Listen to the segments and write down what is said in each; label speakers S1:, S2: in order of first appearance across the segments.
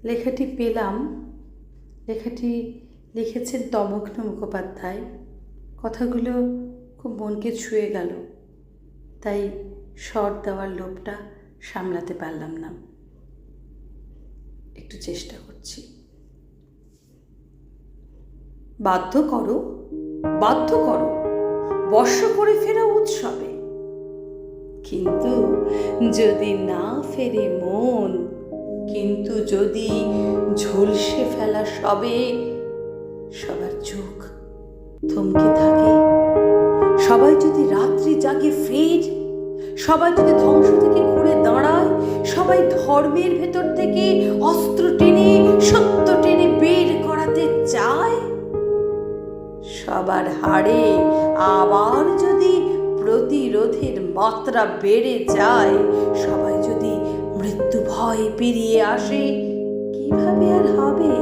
S1: লেখাটি পেলাম। লেখাটি লিখেছেন তমগ্ন মুখোপাধ্যায়। কথাগুলো খুব মনকে ছুঁয়ে গেল, তাই স্বর দেওয়ার লোভটা সামলাতে পারলাম না। একটু চেষ্টা করছি। বাধ্য করো, বাধ্য করো, বর্ষ করে ফেরা উৎসবে। কিন্তু যদি না ফেরে মন, কিন্তু যদি ঝলসে ফেলা সবে, সবার চোখ থমকে থাকে, সবাই যদি রাত্রি জাগে ফের, সবাই যদি ধ্বংস থেকে ঘুরে দাঁড়ায়, সবাই ধর্মের ভেতর থেকে অস্ত্র টেনে সত্য টেনে বের করাতে চায়, সবার হাড়ে আবার যদি প্রতিরোধের মাত্রা বেড়ে যায়, সবাই যদি মৃত্যু ভয় পেরিয়ে আসে, কিভাবে আর হবে?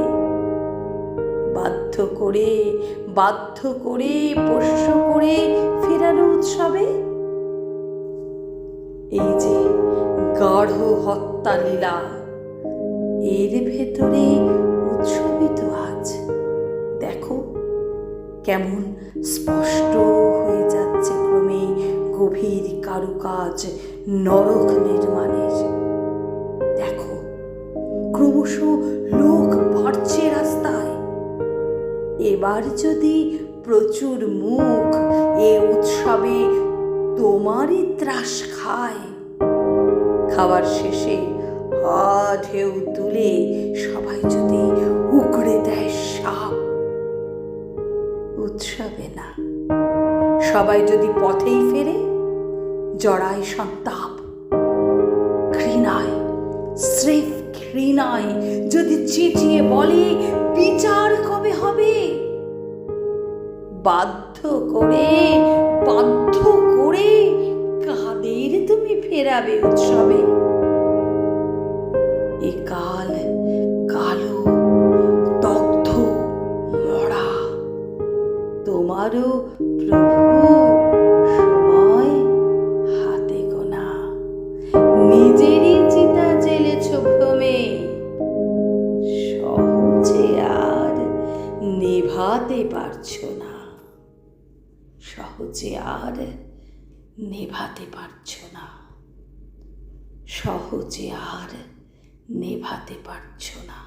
S1: বাধ্য করে পোষ্য করে ফেরানো উৎসবে। এই যে গাঢ় হত্যা লীলা, এর ভেতরে উৎসবই তো আজ। দেখো কেমন স্পষ্ট হয়ে যাচ্ছে ক্রমে গভীর কারুকাজ নরক নির্মাণের। দেখো ক্রমশ লোক বাড়ছে রাস্তায়। এবার যদি প্রচুর মুখ এ উৎসবে তোমারই ত্রাস খায়, খাবার শেষে ঢেউ তুলে সবাই যদি উগড়ে দেয় সাপ, উৎসবে না, সবাই যদি পথেই ফেরে, জড়ায় সন্তাপ, ঘৃণায়, স্রেফ ঘৃণায় যদি চেঁচিয়ে বলে বিচার কবে হবে, বাধ্য করে কাদের তুমি ফেরাবে উৎসবে? এ কাল কালো দগ্ধ মরা, তোমারও প্রভু সময় হাতে গোনা, নিজেরই চিতা জ্বেলেছ ভ্রমে, সহজে আর নেভাতে পারছো না, সহজে আর নেভাতে পারছো না, সহজে আর নেভাতে পারছো না।